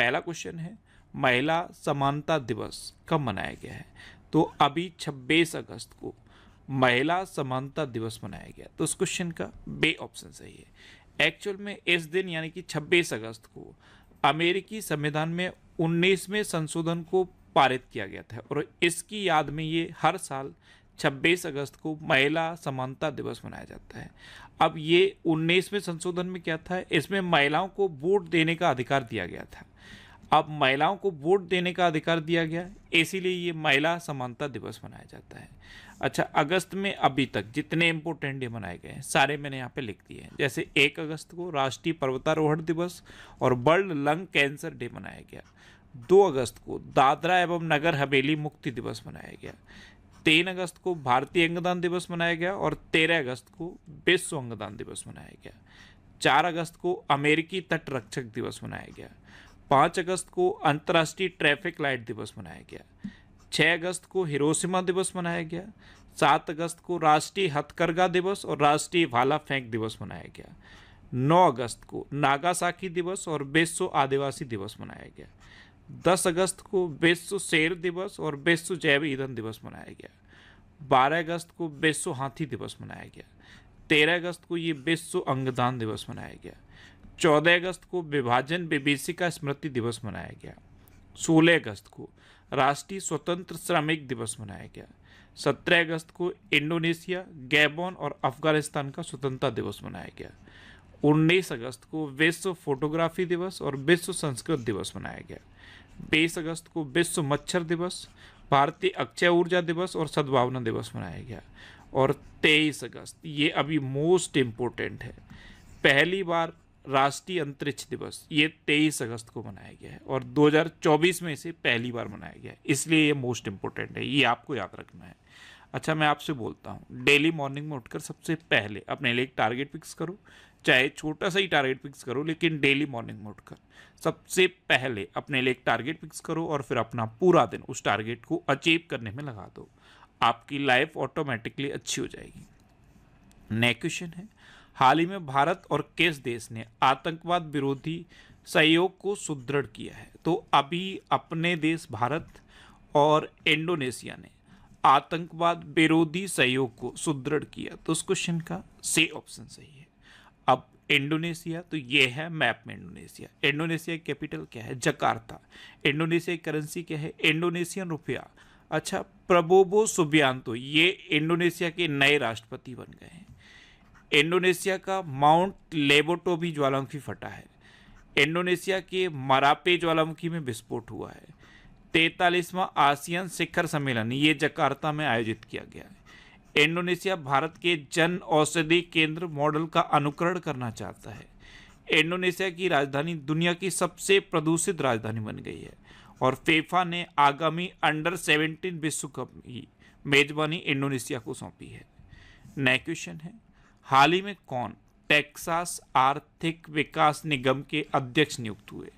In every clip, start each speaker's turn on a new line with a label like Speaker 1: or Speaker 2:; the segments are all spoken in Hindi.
Speaker 1: पहला क्वेश्चन है महिला समानता दिवस कब मनाया गया है? तो अभी 26 अगस्त को महिला समानता दिवस मनाया गया। तो उस क्वेश्चन का बे ऑप्शन सही है। एक्चुअल में इस दिन यानी कि 26 अगस्त को अमेरिकी संविधान में 19वें संशोधन को पारित किया गया था और इसकी याद में ये हर साल 26 अगस्त को महिला समानता दिवस मनाया जाता है। अब ये 19वें संशोधन में क्या था, इसमें महिलाओं को वोट देने का अधिकार दिया गया था। अब महिलाओं को वोट देने का अधिकार दिया गया, इसीलिए ये महिला समानता दिवस मनाया जाता है। अच्छा, अगस्त में अभी तक जितने इंपॉर्टेंट डे मनाए गए हैं सारे मैंने यहाँ पे लिख दिए हैं। जैसे 1 अगस्त को राष्ट्रीय पर्वतारोहण दिवस और वर्ल्ड लंग कैंसर डे मनाया गया। 2 अगस्त को दादरा एवं नगर हवेली मुक्ति दिवस मनाया गया। 3 अगस्त को भारतीय अंगदान दिवस मनाया गया और 13 अगस्त को विश्व अंगदान दिवस मनाया गया। 4 अगस्त को अमेरिकी तट रक्षक दिवस मनाया गया। 5 अगस्त को अंतर्राष्ट्रीय ट्रैफिक लाइट दिवस मनाया गया। 6 अगस्त को हिरोशिमा दिवस मनाया गया। 7 अगस्त को राष्ट्रीय हथकरघा दिवस और राष्ट्रीय भाला फेंक दिवस मनाया गया। 9 अगस्त को नागासाकी दिवस और विश्व आदिवासी दिवस मनाया गया। 10 अगस्त को विश्व शेर दिवस और विश्व जैव ईंधन दिवस मनाया गया। 12 अगस्त को विश्व हाथी दिवस मनाया गया। 13 अगस्त को ये विश्व अंगदान दिवस मनाया गया। 14 अगस्त को विभाजन विभीषिका स्मृति दिवस मनाया गया। 16 अगस्त को राष्ट्रीय स्वतंत्र श्रमिक दिवस मनाया गया। 17 अगस्त को इंडोनेशिया, गैबोन और अफगानिस्तान का स्वतंत्रता दिवस मनाया गया। 19 अगस्त को विश्व फोटोग्राफी दिवस और विश्व संस्कृत दिवस मनाया गया। 20 अगस्त को विश्व मच्छर दिवस, भारतीय अक्षय ऊर्जा दिवस और सद्भावना दिवस मनाया गया। और 23 अगस्त, ये अभी मोस्ट इम्पोर्टेंट है, पहली बार राष्ट्रीय अंतरिक्ष दिवस, ये 23 अगस्त को मनाया गया है और 2024 में इसे पहली बार मनाया गया है, इसलिए ये मोस्ट इम्पोर्टेंट है, ये आपको याद रखना है। अच्छा, मैं आपसे बोलता हूँ, डेली मॉर्निंग में उठकर सबसे पहले अपने लिए एक टारगेट फिक्स करो, चाहे छोटा सा ही टारगेट फिक्स करो, लेकिन डेली मॉर्निंग में उठकर सबसे पहले अपने लिए एक टारगेट फिक्स करो और फिर अपना पूरा दिन उस टारगेट को अचीव करने में लगा दो। आपकी लाइफ ऑटोमेटिकली अच्छी हो जाएगी। नेक्स्ट क्वेश्चन है, हाल ही में भारत और किस देश ने आतंकवाद विरोधी सहयोग को सुदृढ़ किया है? तो अभी अपने देश भारत और इंडोनेशिया ने आतंकवाद विरोधी सहयोग को सुदृढ़ किया। तो उस क्वेश्चन का सी ऑप्शन सही है। अब इंडोनेशिया, तो ये है मैप में इंडोनेशिया। इंडोनेशिया की कैपिटल क्या है? जकार्ता। इंडोनेशिया की करेंसी क्या है? Indonesian rupiah. अच्छा, प्रबोवो सुबियांतो ये इंडोनेशिया के नए राष्ट्रपति बन गए हैं। इंडोनेशिया का माउंट लेबोटोबी ज्वालामुखी फटा है। इंडोनेशिया के मरापे ज्वालामुखी में विस्फोट हुआ है। 43वां आसियान शिखर सम्मेलन ये जकार्ता में आयोजित किया गया है। इंडोनेशिया भारत के जन औषधि केंद्र मॉडल का अनुकरण करना चाहता है। इंडोनेशिया की राजधानी दुनिया की सबसे प्रदूषित राजधानी बन गई है और फीफा ने आगामी अंडर 17 विश्व कप की मेजबानी इंडोनेशिया को सौंपी है। नेक्स्ट क्वेश्चन है, हाल ही में कौन टेक्सास आर्थिक विकास निगम के अध्यक्ष नियुक्त हुए?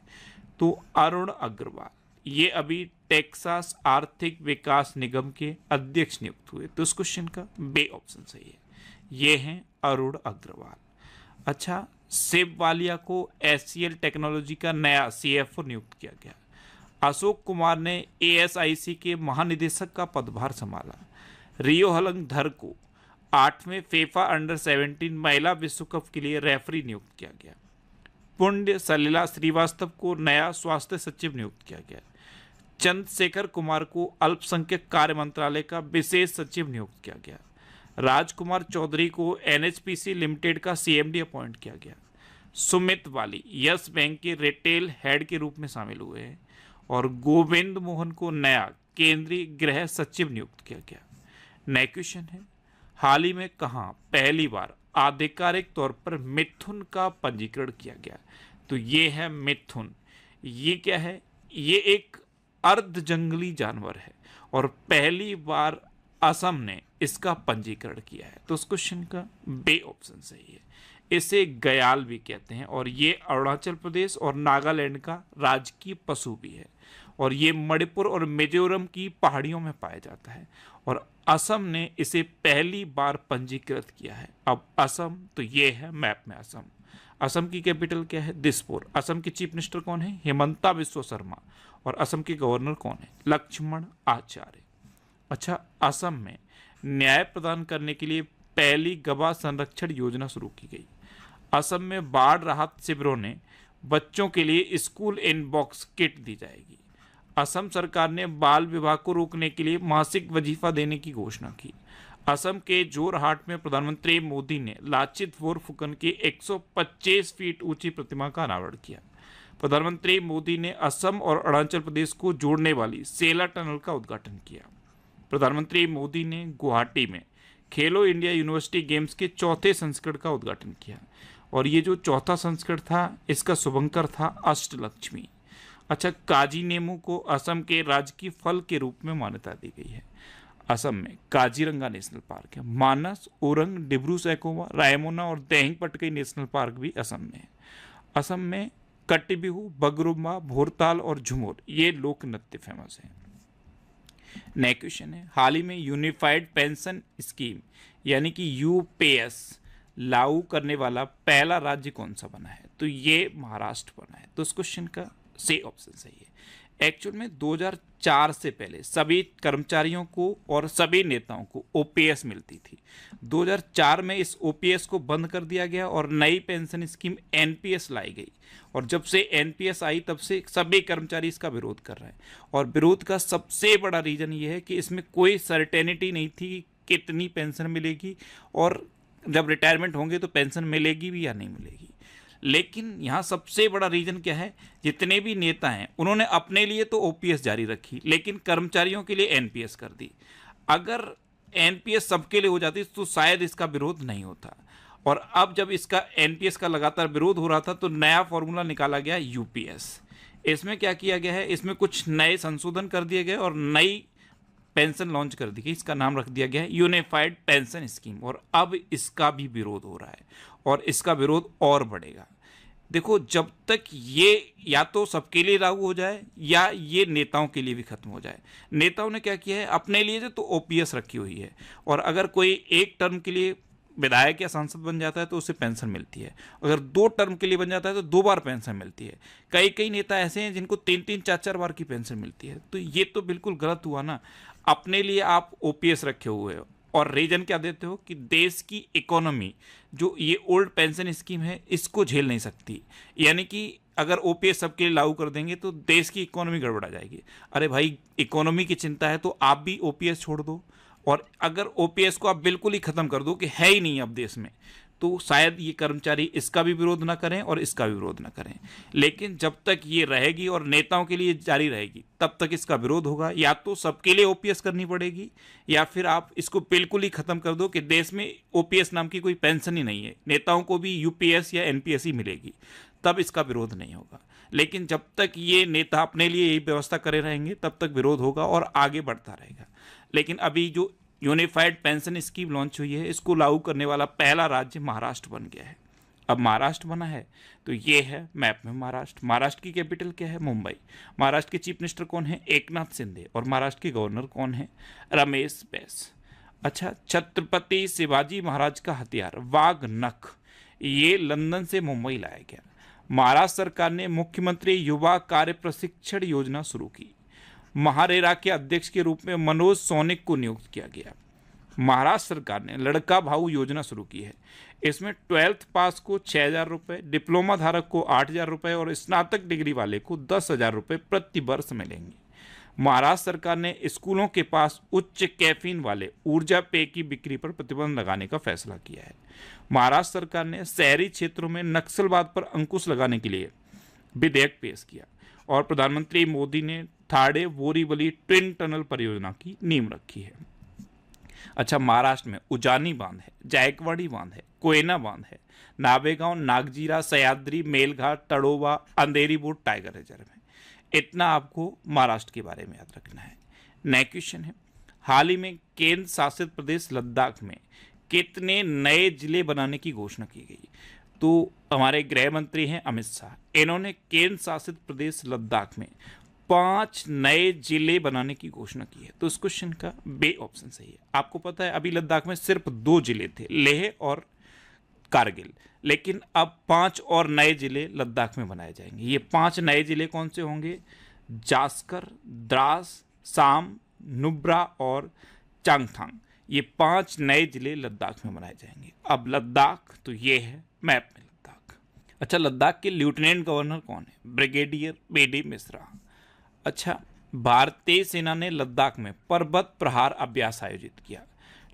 Speaker 1: तो अरुण अग्रवाल ये अभी टेक्सास आर्थिक विकास निगम के अध्यक्ष नियुक्त हुए। तो इस क्वेश्चन का बे ऑप्शन सही है, ये हैं अरुण अग्रवाल। अच्छा, शिव वालिया को एचसीएल टेक्नोलॉजी का नया सीएफओ नियुक्त किया गया। अशोक कुमार ने एएसआईसी के महानिदेशक का पदभार संभाला। रियो हलंगधर को 8वें फीफा अंडर 17 महिला विश्व कप के लिए रेफरी नियुक्त किया गया। पुण्य सलिला श्रीवास्तव को नया स्वास्थ्य सचिव नियुक्त किया गया। चंद्रशेखर कुमार को अल्पसंख्यक कार्य मंत्रालय का विशेष सचिव नियुक्त किया गया। राजकुमार चौधरी को एनएचपीसी लिमिटेड का सीएमडी अपॉइंट किया गया। सुमित वाली यस बैंक के रिटेल हेड के रूप में शामिल हुए हैं और गोविंद मोहन को नया केंद्रीय गृह सचिव नियुक्त किया गया। नेक्स्ट क्वेश्चन है, हाल ही में कहाँ पहली बार आधिकारिक तौर पर मिथुन का पंजीकरण किया गया? तो ये है मिथुन। ये क्या है? ये एक अर्ध जंगली जानवर है और पहली बार असम ने इसका पंजीकरण किया है। तो उस क्वेश्चन का बे ऑप्शन सही है। इसे गयाल भी कहते हैं और ये अरुणाचल प्रदेश और नागालैंड का राजकीय पशु भी है और ये मणिपुर और मिजोरम की पहाड़ियों में पाया जाता है और असम ने इसे पहली बार पंजीकृत किया है। अब असम, तो ये है मैप में असम। असम की कैपिटल क्या है? दिसपुर। असम के चीफ मिनिस्टर कौन है? हेमंता बिस्वा शर्मा। और असम के गवर्नर कौन है? लक्ष्मण आचार्य। अच्छा, असम में न्याय प्रदान करने के लिए पहली गवाह संरक्षण योजना शुरू की गई। असम में बाढ़ राहत शिविरों ने बच्चों के लिए स्कूल इन बॉक्स किट दी जाएगी। असम सरकार ने बाल विवाह को रोकने के लिए मासिक वजीफा देने की घोषणा की। असम के जोरहाट में प्रधानमंत्री मोदी ने लाचित बोरफुकन की 125 फीट ऊंची प्रतिमा का अनावरण किया। प्रधानमंत्री मोदी ने असम और अरुणाचल प्रदेश को जोड़ने वाली सेला टनल का उद्घाटन किया। प्रधानमंत्री मोदी ने गुवाहाटी में खेलो इंडिया यूनिवर्सिटी गेम्स के चौथे संस्करण का उद्घाटन किया। और ये जो चौथा संस्करण था, इसका शुभंकर था अष्टलक्ष्मी। अच्छा, काजी नेमू को असम के राजकीय फल के रूप में मान्यता दी गई है। असम में काजीरंगा नेशनल पार्क है। मानस, ओरंग, डिब्रू सैखोवा, रायमोना और देहिंग पटकई नेशनल पार्क भी असम में है। असम में कट्टीबिहू, बगरुम्बा, भोरताल और झुमर ये लोक नृत्य फेमस हैं। नेक्स्ट क्वेश्चन है, हाल ही में यूनिफाइड पेंशन स्कीम यानी कि यूपीएस लागू करने वाला पहला राज्य कौन सा बना है? तो ये महाराष्ट्र बना है। तो इस क्वेश्चन का सी ऑप्शन सही है। एक्चुअल में 2004 से पहले सभी कर्मचारियों को और सभी नेताओं को ओपीएस मिलती थी। 2004 में इस ओपीएस को बंद कर दिया गया और नई पेंशन स्कीम एनपीएस लाई गई। और जब से एनपीएस आई तब से सभी कर्मचारी इसका विरोध कर रहे हैं। और विरोध का सबसे बड़ा रीजन ये है कि इसमें कोई सर्टेनिटी नहीं थी कि कितनी पेंशन मिलेगी और जब रिटायरमेंट होंगे तो पेंशन मिलेगी भी या नहीं मिलेगी। लेकिन यहाँ सबसे बड़ा रीजन क्या है, जितने भी नेता हैं उन्होंने अपने लिए तो ओपीएस जारी रखी लेकिन कर्मचारियों के लिए एनपीएस कर दी। अगर एनपीएस सबके लिए हो जाती तो शायद इसका विरोध नहीं होता। और अब जब इसका एनपीएस का लगातार विरोध हो रहा था तो नया फॉर्मूला निकाला गया यूपीएस। इसमें क्या किया गया है, इसमें कुछ नए संशोधन कर दिए गए और नई पेंशन लॉन्च कर दी गई। इसका नाम रख दिया गया है यूनिफाइड पेंशन स्कीम। और अब इसका भी विरोध हो रहा है और इसका विरोध और बढ़ेगा। देखो, जब तक ये या तो सबके लिए लागू हो जाए या ये नेताओं के लिए भी खत्म हो जाए। नेताओं ने क्या किया है, अपने लिए तो ओपीएस रखी हुई है और अगर कोई एक टर्म के लिए विधायक या सांसद बन जाता है तो उसे पेंशन मिलती है। अगर 2 टर्म के लिए बन जाता है तो 2 बार पेंशन मिलती है। कई कई नेता ऐसे हैं जिनको 3-3, 4-4 बार की पेंशन मिलती है। तो ये तो बिल्कुल गलत हुआ ना। अपने लिए आप ओपीएस रखे हुए हो और रीजन क्या देते हो कि देश की इकोनॉमी जो ये ओल्ड पेंशन स्कीम है इसको झेल नहीं सकती। यानी कि अगर ओपीएस सबके लिए लागू कर देंगे तो देश की इकोनॉमी गड़बड़ा जाएगी। अरे भाई, इकोनॉमी की चिंता है तो आप भी ओपीएस छोड़ दो। और अगर ओपीएस को आप बिल्कुल ही खत्म कर दो कि है ही नहीं अब देश में, तो शायद ये कर्मचारी इसका भी विरोध ना करें और इसका भी विरोध ना करें। लेकिन जब तक ये रहेगी और नेताओं के लिए जारी रहेगी तब तक इसका विरोध होगा। या तो सबके लिए ओपीएस करनी पड़ेगी या फिर आप इसको बिल्कुल ही खत्म कर दो कि देश में ओपीएस नाम की कोई पेंशन ही नहीं है, नेताओं को भी यूपीएस या एनपीएस ही मिलेगी, तब इसका विरोध नहीं होगा। लेकिन जब तक ये नेता अपने लिए यही व्यवस्था करे रहेंगे तब तक विरोध होगा और आगे बढ़ता रहेगा। लेकिन अभी जो यूनिफाइड पेंशन स्कीम लॉन्च हुई है इसको लागू करने वाला पहला राज्य महाराष्ट्र बन गया है। अब महाराष्ट्र बना है तो ये है मैप में महाराष्ट्र। महाराष्ट्र की कैपिटल क्या है? मुंबई। महाराष्ट्र के चीफ मिनिस्टर कौन है? एकनाथ शिंदे। और महाराष्ट्र के गवर्नर कौन है? रमेश बैस। अच्छा, छत्रपति शिवाजी महाराज का हथियार वाघ नख ये लंदन से मुंबई लाया गया। महाराष्ट्र सरकार ने मुख्यमंत्री युवा कार्य प्रशिक्षण योजना शुरू की। महारेरा के अध्यक्ष के रूप में मनोज सोनिक को नियुक्त किया गया। महाराष्ट्र सरकार ने लड़का भाऊ योजना शुरू की है। इसमें 12th पास को 6,000 रुपये, डिप्लोमा धारक को 8,000 रुपये और स्नातक डिग्री वाले को 10,000 रुपये प्रति वर्ष मिलेंगे। महाराष्ट्र सरकार ने स्कूलों के पास उच्च कैफीन वाले ऊर्जा पेय की बिक्री पर प्रतिबंध लगाने का फैसला किया है। महाराष्ट्र सरकार ने शहरी क्षेत्रों में नक्सलवाद पर अंकुश लगाने के लिए विधेयक पेश किया। और प्रधानमंत्री मोदी ने थाड़े बोरीवली ट्विन टनल परियोजना की नींव रखी है। अच्छा, महाराष्ट्र में उजानी बांध है, जायकवाड़ी बांध है, कोयना बांध है, नावेगांव, नागजीरा, सह्याद्री, मेलघाट, तड़ोवा, अंधेरी बोट टाइगर रिजर्व है। इतना आपको महाराष्ट्र के बारे में याद रखना है। नेक्स्ट क्वेश्चन है, हाल ही में केंद्र शासित प्रदेश लद्दाख में कितने नए जिले बनाने की घोषणा की गई? तो हमारे गृह मंत्री हैं अमित शाह, इन्होंने केंद्र शासित प्रदेश लद्दाख में 5 नए जिले बनाने की घोषणा की है। तो इस क्वेश्चन का बे ऑप्शन सही है। आपको पता है अभी लद्दाख में सिर्फ 2 जिले थे, लेह और कारगिल। लेकिन अब 5 और नए जिले लद्दाख में बनाए जाएंगे। ये 5 नए जिले कौन से होंगे? जास्कर, द्रास, साम, नुब्रा और चांगथांग। ये 5 नए जिले लद्दाख में बनाए जाएंगे। अब लद्दाख तो ये है मैप में लद्दाख। अच्छा, लद्दाख के लेफ्टिनेंट गवर्नर कौन है? Brigadier B D Mishra. अच्छा, भारतीय सेना ने लद्दाख में पर्वत प्रहार अभ्यास आयोजित किया।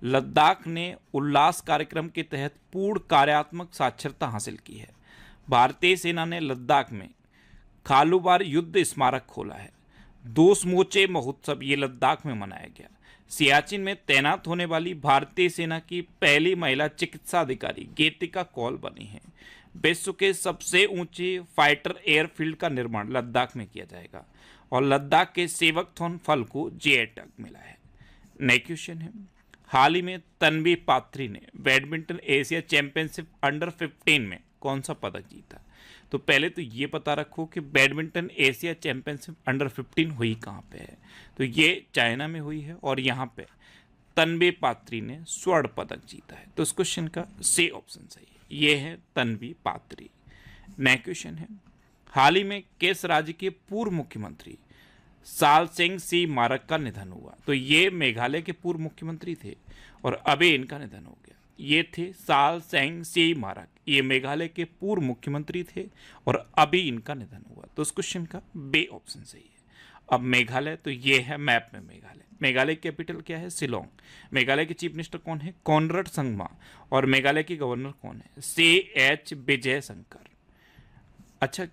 Speaker 1: लद्दाख ने उल्लास कार्यक्रम के तहत पूर्ण कार्यात्मक साक्षरता हासिल की है। भारतीय सेना ने लद्दाख में खालूबार युद्ध स्मारक खोला है। 2 समूचे महोत्सव ये लद्दाख में मनाया गया। सियाचिन में तैनात होने वाली भारतीय सेना की पहली महिला चिकित्सा अधिकारी गीतिका कौल बनी है। विश्व के सबसे ऊंचे फाइटर एयरफील्ड का निर्माण लद्दाख में किया जाएगा और लद्दाख के सेवकथॉन फल को जीआई टैग मिला है। नेक्स्ट क्वेश्चन है, हाल ही में तन्वी पात्री ने बैडमिंटन एशिया चैंपियनशिप अंडर 15 में कौन सा पदक जीता? तो पहले तो ये पता रखो कि बैडमिंटन एशिया चैंपियनशिप अंडर 15 हुई कहाँ पे है। तो ये चाइना में हुई है और यहाँ पे तन्वी पात्री ने स्वर्ण पदक जीता है। तो इस क्वेश्चन का सी ऑप्शन सही है, ये है तन्वी पात्री। नेक्स्ट क्वेश्चन है, हाल ही में किस राज्य के पूर्व मुख्यमंत्री सालसेंग सी मारक का निधन हुआ? तो ये मेघालय के पूर्व मुख्यमंत्री थे और अभी इनका निधन हो गया। ये थे सालसेंग सी मारक, ये मेघालय के पूर्व मुख्यमंत्री थे और अभी इनका निधन हुआ। तो इस क्वेश्चन का बी ऑप्शन सही है। अब मेघालय तो ये है मैप में मेघालय। मेघालय की कैपिटल क्या है? शिलोंग। मेघालय के चीफ मिनिस्टर कौन है? कॉनराड संगमा। और मेघालय के गवर्नर कौन है? CH विजय शंकर। अच्छा,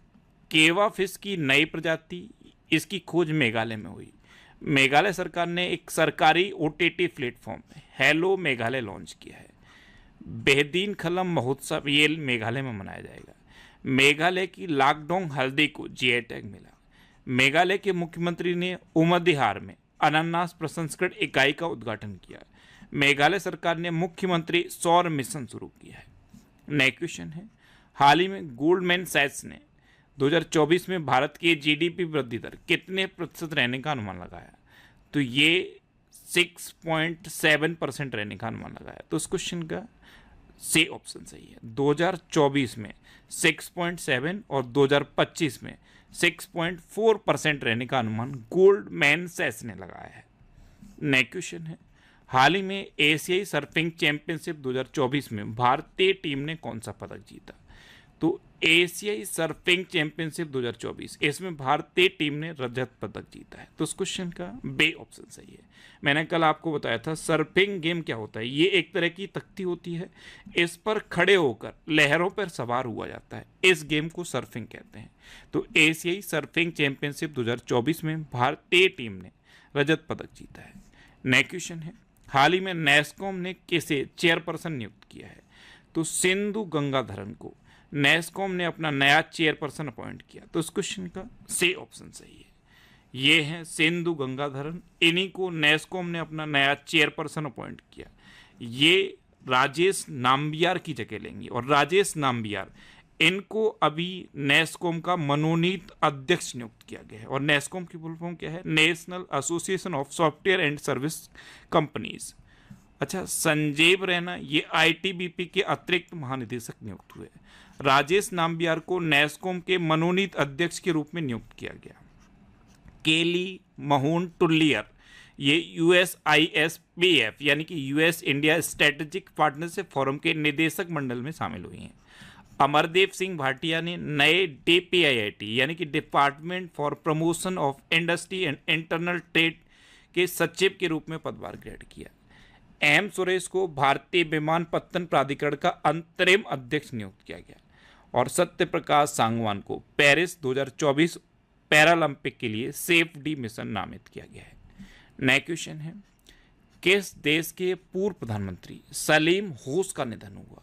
Speaker 1: केवा फिश की नई प्रजाति, इसकी खोज मेघालय में हुई। मेघालय सरकार ने एक सरकारी OTT platform hello Meghalaya launch किया है। बेहदीन खलम महोत्सव ये मेघालय में मनाया जाएगा। मेघालय की लाकडोंग हल्दी को जीआई टैग मिला। मेघालय के मुख्यमंत्री ने उमदिहार में अनानास प्रसंस्करण इकाई का उद्घाटन किया। मेघालय सरकार ने मुख्यमंत्री सौर मिशन शुरू किया है। नेक्स्ट क्वेश्चन है, हाल ही में गोल्डमैन सैक्स ने 2024 में भारत की GDP वृद्धि दर कितने प्रतिशत रहने का अनुमान लगाया? तो ये 6.7% रहने का अनुमान लगाया। तो इस क्वेश्चन का सी ऑप्शन सही है। 2024 में 6.7 और 2025 में 6.4% रहने का अनुमान गोल्डमैन सैक्स ने लगाया है। नेक्स्ट क्वेश्चन है, हाल ही में एशियाई सर्फिंग चैंपियनशिप 2024 में भारतीय टीम ने कौन सा पदक जीता? तो एशियाई सर्फिंग चैंपियनशिप 2024 इसमें भारतीय टीम ने रजत पदक जीता है। तो इस क्वेश्चन का बी ऑप्शन सही है। मैंने कल आपको बताया था सर्फिंग गेम क्या होता है। ये एक तरह की तख्ती होती है, इस पर खड़े होकर लहरों पर सवार हुआ जाता है। इस गेम को सर्फिंग कहते हैं। तो एशियाई सर्फिंग चैंपियनशिप 2024 में भारतीय टीम ने रजत पदक जीता है। नेक्स्ट क्वेश्चन है, हाल ही में नेस्कॉम ने किसे चेयरपर्सन नियुक्त किया है? तो सिंधु गंगाधरन को नेस्कॉम ने अपना नया चेयरपर्सन अपॉइंट किया। तो इस क्वेश्चन का सी ऑप्शन सही है। ये है सिंधु गंगाधरन, इन्हीं को नेस्कॉम ने अपना नया चेयरपर्सन अपॉइंट किया। ये राजेश नाम्बियार की जगह लेंगे और राजेश नाम्बियार इनको अभी नेस्कॉम का मनोनीत अध्यक्ष नियुक्त किया गया है। और नेस्कॉम की फुल फॉर्म क्या है? National association of software and service companies. अच्छा, संजीव रैना ये ITBP के अतिरिक्त महानिदेशक नियुक्त हुए। राजेश नाम्बियार को नेस्कॉम के मनोनीत अध्यक्ष के रूप में नियुक्त किया गया। केली महून टुल्लियर ये USISPF यानी कि US India strategic partnership forum के निदेशक मंडल में शामिल हुई हैं। अमरदेव सिंह भाटिया ने नए DPIIT यानी कि department for promotion of industry and internal trade के सचिव के रूप में पदभार ग्रहण किया। M सुरेश को भारतीय विमानपत्तन प्राधिकरण का अंतरिम अध्यक्ष नियुक्त किया गया और सत्य प्रकाश सांगवान को पेरिस 2024 पैरालंपिक के लिए सेफ डी मिशन नामित किया गया है। नेक्स्ट क्वेश्चन है, किस देश के पूर्व प्रधानमंत्री सलीम होस का निधन हुआ?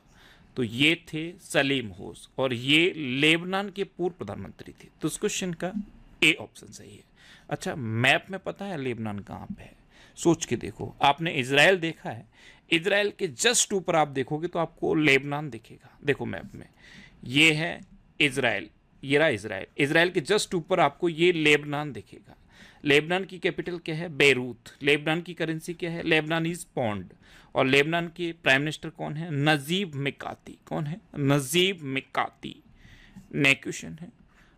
Speaker 1: तो ये थे सलीम होस और ये लेबनान के पूर्व प्रधानमंत्री थे। तो इस क्वेश्चन का ए ऑप्शन सही है। अच्छा, मैप में पता है लेबनान कहाँ पे है? सोच के देखो। आपने इजराइल देखा है, इजराइल के जस्ट ऊपर आप देखोगे तो आपको लेबनान दिखेगा। देखो मैप में ये है इजराइल, ये रहा इजराइल। इजराइल के जस्ट ऊपर आपको ये लेबनान दिखेगा। लेबनान की कैपिटल क्या है? बेरूत। लेबनान की करेंसी क्या है? लेबनानीज पौंड। और लेबनान के प्राइम मिनिस्टर कौन है? नजीब मिकाती। कौन है? नजीब मिकाती। नेक्स्ट क्वेश्चन है,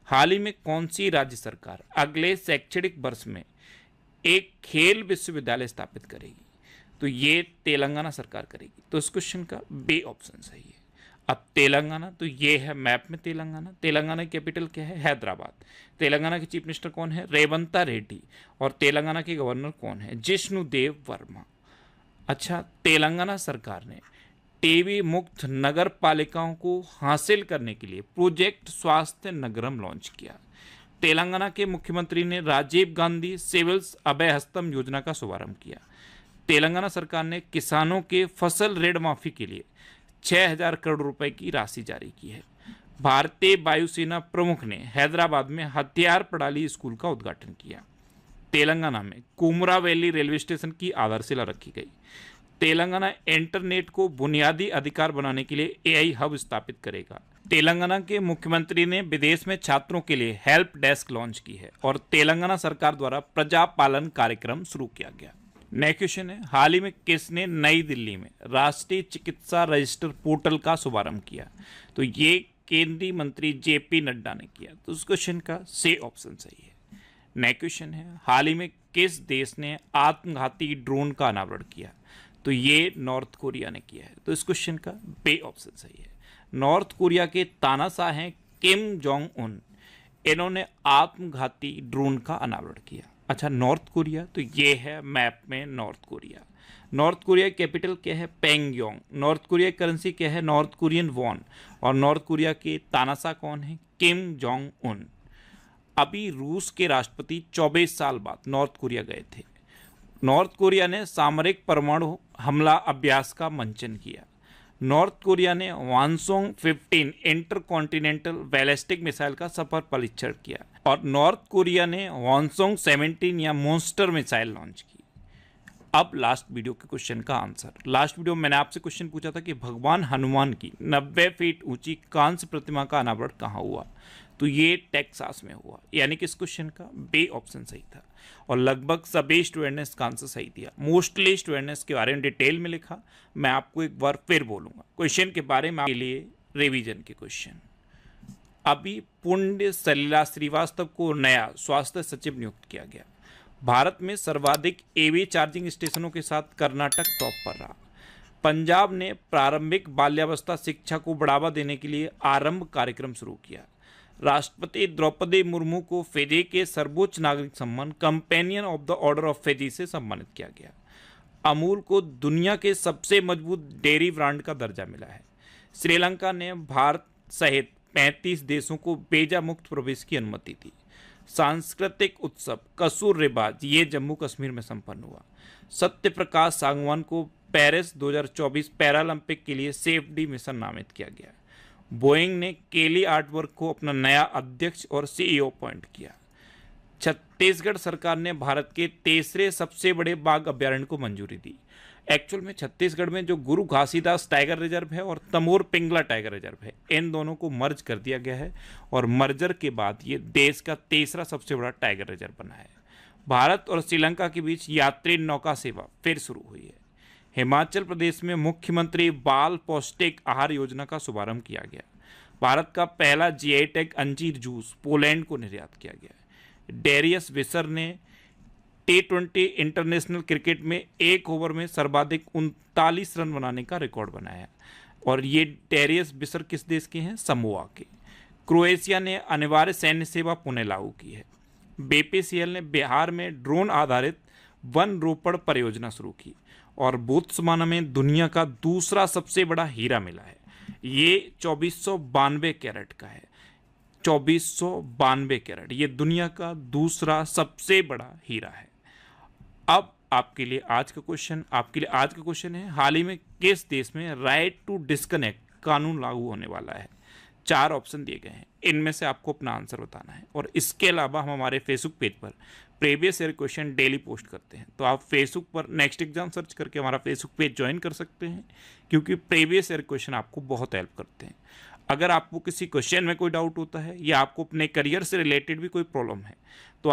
Speaker 1: हाल ही में कौन सी राज्य सरकार अगले शैक्षणिक वर्ष में एक खेल विश्वविद्यालय स्थापित करेगी? तो ये तेलंगाना सरकार करेगी। तो इस क्वेश्चन का बी ऑप्शन सही है। अब तेलंगाना, तो ये है मैप में तेलंगाना। तेलंगाना की कैपिटल क्या है? हैदराबाद। तेलंगाना के चीफ मिनिस्टर कौन है? रेवंता रेड्डी। और तेलंगाना के गवर्नर कौन है? जिष्णुदेव वर्मा। अच्छा, तेलंगाना सरकार ने टीबी मुक्त नगर पालिकाओं को हासिल करने के लिए प्रोजेक्ट स्वास्थ्य नगरम लॉन्च किया। तेलंगाना के मुख्यमंत्री ने राजीव गांधी सिविल्स अभय हस्तम योजना का शुभारंभ किया। तेलंगाना सरकार ने किसानों के फसल ऋण माफी के लिए 6,000 करोड़ रुपए की राशि जारी की है। भारतीय वायुसेना प्रमुख ने हैदराबाद में हथियार प्रणाली स्कूल का उद्घाटन किया। तेलंगाना में कुमरा वैली रेलवे स्टेशन की आधारशिला रखी गई। तेलंगाना इंटरनेट को बुनियादी अधिकार बनाने के लिए एआई हब स्थापित करेगा। तेलंगाना के मुख्यमंत्री ने विदेश में छात्रों के लिए हेल्प डेस्क लॉन्च की है। और तेलंगाना सरकार द्वारा प्रजा पालन कार्यक्रम शुरू किया गया। नेक्स्ट क्वेश्चन है, हाल ही में किसने नई दिल्ली में राष्ट्रीय चिकित्सा रजिस्टर पोर्टल का शुभारंभ किया? तो ये केंद्रीय मंत्री जेपी नड्डा ने किया। तो उस क्वेश्चन का सी ऑप्शन सही है। नेक्स्ट क्वेश्चन है, हाल ही में किस देश ने आत्मघाती ड्रोन का अनावरण किया? तो ये नॉर्थ कोरिया ने किया है। तो इस क्वेश्चन का बी ऑप्शन सही है। नॉर्थ कोरिया के तानाशाह हैं किम जोंग उन। इन्होंने आत्मघाती ड्रोन का अनावरण किया। अच्छा, नॉर्थ कोरिया, तो ये है मैप में नॉर्थ कोरिया। नॉर्थ कोरिया की कैपिटल क्या है? पेंगयोंग। नॉर्थ कोरिया की करेंसी क्या है? North Korean von. और नॉर्थ कोरिया के तानाशाह कौन है? Kim Jong Un. अभी रूस के राष्ट्रपति 24 साल बाद नॉर्थ कोरिया गए थे। नॉर्थ कोरिया ने सामरिक परमाणु हमला अभ्यास का मंचन किया। नॉर्थ कोरिया ने वानसोंग 15 इंटरकॉन्टिनेंटल बैलिस्टिक मिसाइल का सफल परीक्षण किया। और नॉर्थ कोरिया ने वानसोंग 17 या मॉन्स्टर मिसाइल लॉन्च की। अब लास्ट वीडियो के क्वेश्चन का आंसर। लास्ट वीडियो में मैंने आपसे क्वेश्चन पूछा था कि भगवान हनुमान की 90 फीट ऊंची कांस्य प्रतिमा का अनावरण कहाँ हुआ? तो ये टेक्सास में हुआ। यानी कि इस क्वेश्चन का बी ऑप्शन सही था। और लगभग सभी स्टूडेंट ने इसका आंसर सही दिया। मोस्टली स्टूडेंट ने इसके बारे में डिटेल में लिखा। मैं आपको एक बार फिर बोलूंगा क्वेश्चन के बारे में आपके लिए रिवीजन के क्वेश्चन। अभी पुण्य सलिला श्रीवास्तव को नया स्वास्थ्य सचिव नियुक्त किया गया। भारत में सर्वाधिक ईवी चार्जिंग स्टेशनों के साथ कर्नाटक टॉप पर रहा। पंजाब ने प्रारंभिक बाल्यावस्था शिक्षा को बढ़ावा देने के लिए आरंभ कार्यक्रम शुरू किया। राष्ट्रपति द्रौपदी मुर्मू को फिजी के सर्वोच्च नागरिक सम्मान companion of the order of Fiji से सम्मानित किया गया। अमूल को दुनिया के सबसे मजबूत डेयरी ब्रांड का दर्जा मिला है। श्रीलंका ने भारत सहित 35 देशों को वीजा मुक्त प्रवेश की अनुमति दी। सांस्कृतिक उत्सव कसूर रिवाज ये जम्मू कश्मीर में संपन्न हुआ। सत्य प्रकाश सांगवान को पेरिस 2024 पैरालंपिक के लिए सेफ्टी मिशन नामित किया गया। बोइंग ने केली आर्टवर्क को अपना नया अध्यक्ष और सीईओ अपॉइंट किया। छत्तीसगढ़ सरकार ने भारत के तीसरे सबसे बड़े बाघ अभ्यारण्य को मंजूरी दी। एक्चुअल में छत्तीसगढ़ में जो गुरु घासीदास टाइगर रिजर्व है और तमोर पिंगला टाइगर रिजर्व है, इन दोनों को मर्ज कर दिया गया है। और मर्जर के बाद ये देश का तीसरा सबसे बड़ा टाइगर रिजर्व बना है। भारत और श्रीलंका के बीच यात्री नौका सेवा फिर शुरू हुई है। हिमाचल प्रदेश में मुख्यमंत्री बाल पौष्टिक आहार योजना का शुभारंभ किया गया। भारत का पहला जीआई टैग अंजीर जूस पोलैंड को निर्यात किया गया। डेरियस विसर ने T20 इंटरनेशनल क्रिकेट में एक ओवर में सर्वाधिक 39 रन बनाने का रिकॉर्ड बनाया। और ये डेरियस विसर किस देश के हैं? समोआ के। क्रोएशिया ने अनिवार्य सैन्य सेवा पुनः लागू की है। बीपीसीएल ने बिहार में ड्रोन आधारित वन रोपण परियोजना शुरू की। और बोत्सवाना में दुनिया का दूसरा सबसे बड़ा हीरा मिला है। ये 2492 कैरेट का है। 2492 कैरेट, ये दुनिया का दूसरा सबसे बड़ा हीरा है। अब आपके लिए आज का क्वेश्चन है, हाल ही में किस देश में राइट टू डिस्कनेक्ट कानून लागू होने वाला है? 4 ऑप्शन दिए गए हैं, इनमें से आपको अपना आंसर बताना है। और इसके अलावा हम हमारे फेसबुक पेज पर previous year question daily post करते हैं। तो आप फेसबुक पर नेक्स्ट एग्जाम सर्च करके हमारा फेसबुक पेज ज्वाइन कर सकते हैं, क्योंकि प्रीवियस ईयर क्वेश्चन आपको बहुत हेल्प करते हैं। अगर आपको किसी क्वेश्चन में कोई डाउट होता है या आपको अपने करियर से रिलेटेड भी कोई प्रॉब्लम है तो